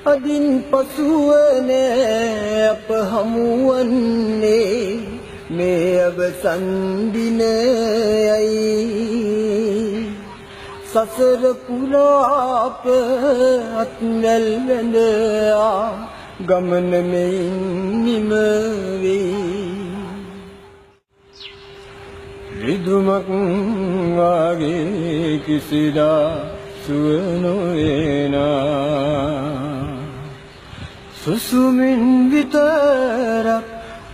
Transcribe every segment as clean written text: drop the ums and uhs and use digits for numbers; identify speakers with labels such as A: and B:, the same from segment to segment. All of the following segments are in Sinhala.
A: අදින් පසුවනේ අප හමුවන්නේ මේ අවසන් දිනයයි සසර පුරාප අත්වැල් වැඳා ගමන මෙයින් නිම වේ විදුමක් වාගේ කිසිදා සුව නොවේනා සුසුමින් විතරක්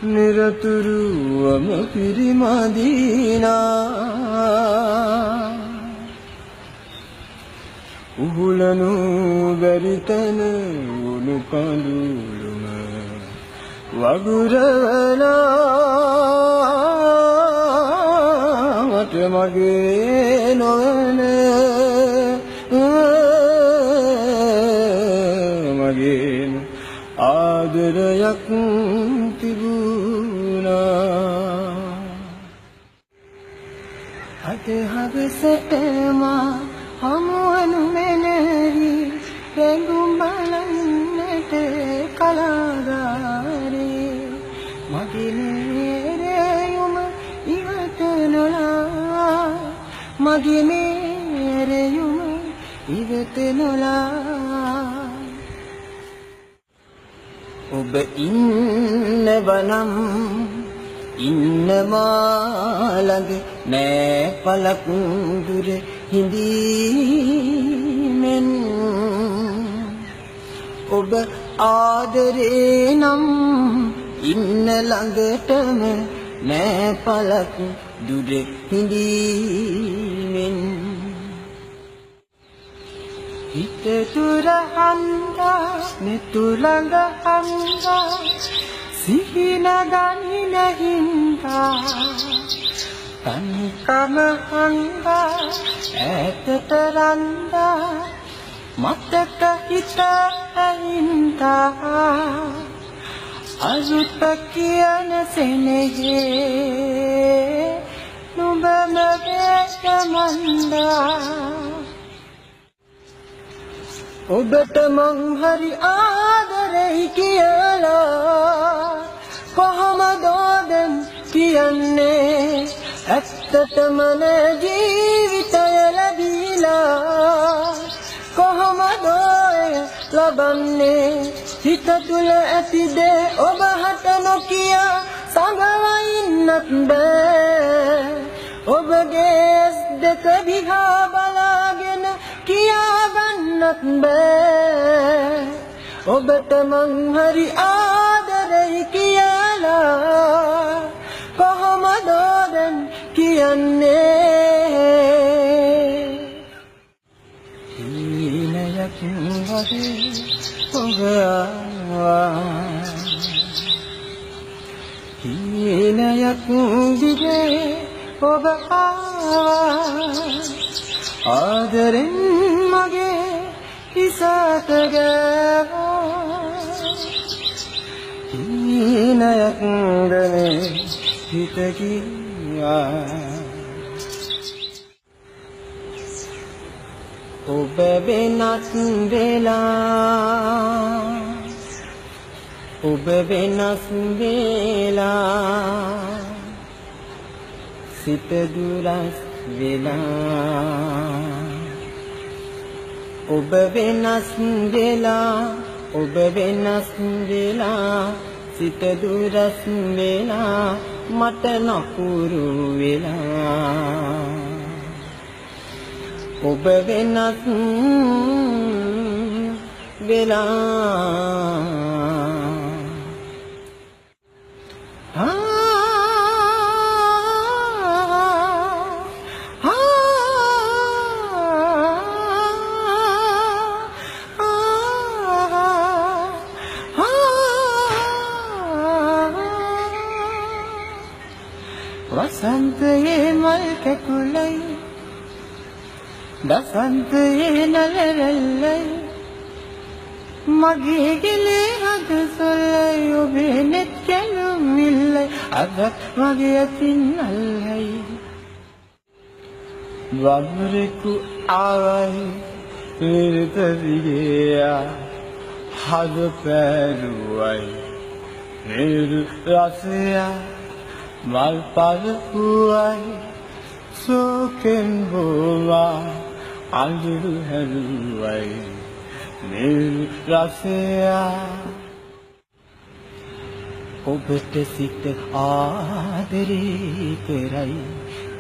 A: නිරතුරුවම පිරිමදිනා උහුලනු බැරි තැන උණු කඳුළුම වගුරවලා මට මගේ නොවන මගේ ආදරයක් තිබුණා අද හවසටම හමුවනු මැනවි රැඟුම් බලන්නට කලාගාරේ මගේ නේරයුම ඉවත නොලා මගේ නේරයුම ඉවත නොලා ඔබ ඉන්නවනම් ඉන්නවා ළඟ නෑ පලක් දුර හිඳීමෙන් ඔබ ආදරේ නම් ඉන්න ළඟටම නෑ පලක් දුර හිඳීමෙන් හිත තුර හන්දා මෙතුළඟ හන්දා සිහින ගනින හින්දා තනිකම හන්දා ඈතට රන්දා මතක හිත හින්දා අසුත කියන සෙනෙහේ නුඹම වේකමන්දා ඔබට මං හරි ආදරෙයි කියලා කොහොමද දැන් කියන්නේ ඇත්තටම ජීවිතය ලැබිලා කොහොමද ලබන්නේ හිත තුල ඇති දේ ඔබ හට නොකිය සංගවයින්නත් බෑ ඔබගේ ඇස් දෙක දිහා බලාගෙන කියාගන්නත් බෑ ඔබට මං හරි ආදරෙයි කියලා කොහොමද දැන් කියන්නේ හීනයක් වගේ ඔබ ආවා හීනයක් දිගේ ඔබ ආවා ආදරෙන් මගේ හිසට ගෑවා හීනයක් දනේ හිත ගියා ඔබ වෙනස් වෙලා ඔබ වෙනස් වෙලා සිත දුරස් වෙලා ඔබ වෙනස් වෙලා ඔබ වෙනස් වෙලා සිත දුරස් වෙලා මට නපුරු වෙලා ඔබ වෙනස් වෙලා වසන්තයේ මල් කැකුලයි දසන්තයේ නලරැල්ලයි මගේ ගෙලේ හද සොල්ලයි ඔබේ නෙත් කැලුම් මිල්ලයි අදත් මගේ අතින් අල්ලයි වබරෙකු ආවයි නිරත දිගයා හද පැරුවයි නිල් රසය මල් පරපුවයි සෝකෙන් බෝවා අඳුරු හැරුවයි නිල් රසය ඔබට සිත ආදරේ කරයි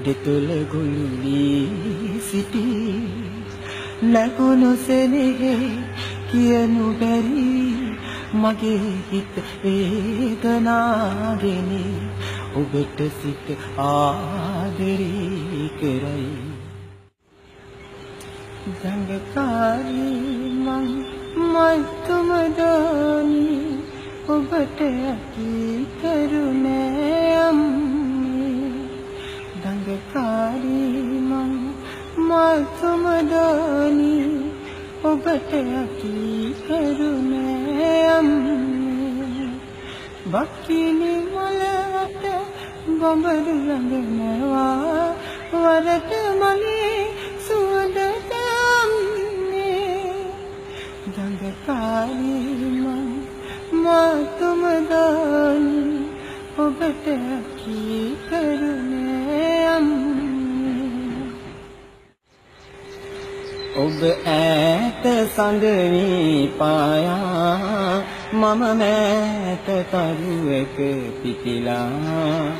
A: දෙතුල ගුළු වී සිටි ලකුණු සෙනෙහි කියනු බැරි මගේ හිත වේදනාගෙනි ඔබට සිත ආදරේ කරයි දඟකාරී මං මතුමදෝනි ඔබට ඇති කරුණේ අම්මේ දඟකාරී මං මතුමදෝනි ඔබට ඇති කරුණේ අම්මේ බක්කිනි මලට බඹරු ළඟනවා වරට මලේ සුවඳ අම්මේ දඟකාරී මං මතුමදෝනි ඔබට ඇති කරුණේ අම්මේ ඔබ ඈත සඳවි පායා මම මෑත තරුවක පිපිලා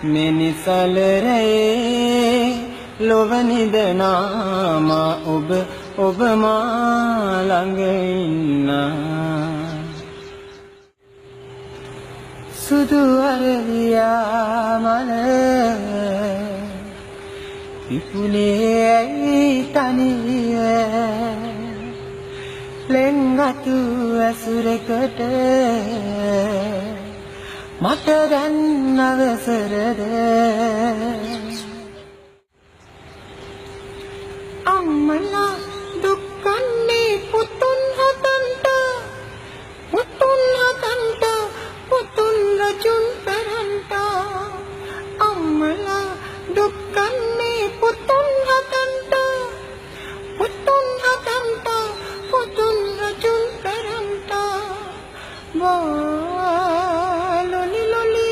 A: මෙනිසලරේ ලොව නිදනාම ඔබ මා ළඟ ඉන්නා සුදු අරලියා මල විපුලේ තනිය ලෙන්ගතු ඇසුරකට මට දැන් අවසරද අම්මලා දුක්ඛන්නේ පුතුන් හදන්ට පුතුන් රජුන් තරන්ට අම්මලා දුක්ඛන්නේ පුතුන් හදන්ට පුතුන් රජුන් තරන්ට ලොලි ලොලි ලොලි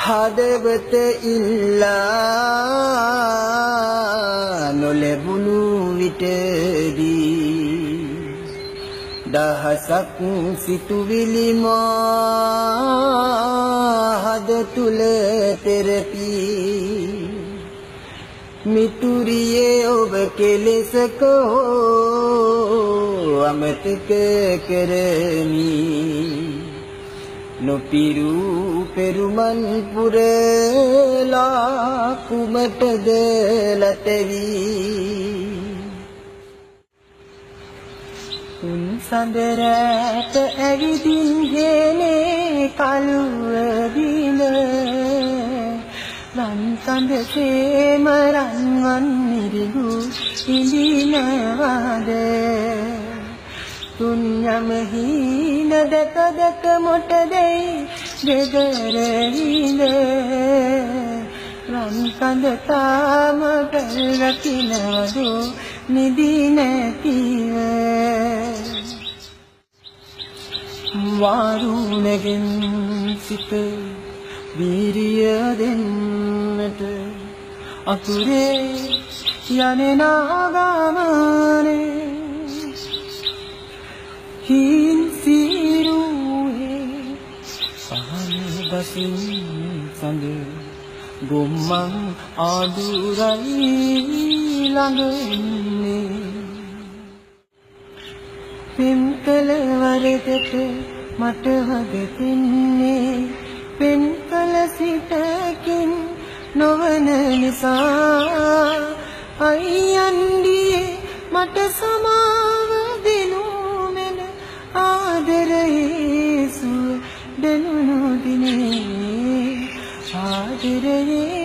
A: හදවත ඉල්ලා නොලැබුණු විටදී දහසක් සිතුවිලි මා හද තුල තෙරපී මිතුරියේ ඔබ කෙලෙසකෝ අමතක කරමි නොපිරු පෙරුමන් පුරලා කුමටද ලතවි උන් සඳරට ඇවිදින් ගෙනේ කලුව බිඳ රන් කඳ සේම රන්වන් නිරිගු ඉඳිනවද තුන්යම හීන දැක මොට දෙයි දෙදරහිඳ රන් කඳ තාම පැරකිනවදු නිදි නැතිව වාරුණගෙන් සිත වීරිය දෙන්නට අතුරේ යන්නේ නාගමනේ හින් සිරුවේ පහන බසින් සඳ ගොම්මන් ආදුරයි ළඟ ඉන්නේ පෙම්කල වරදට මට වගකින්නේ පෙම්කල සිතකින් නොවන නිසා අයියන්ඩියේ මට සමාව දෙනු මෙන ආදරයේ සුව දෙනුණු දිනේ ආදරයේ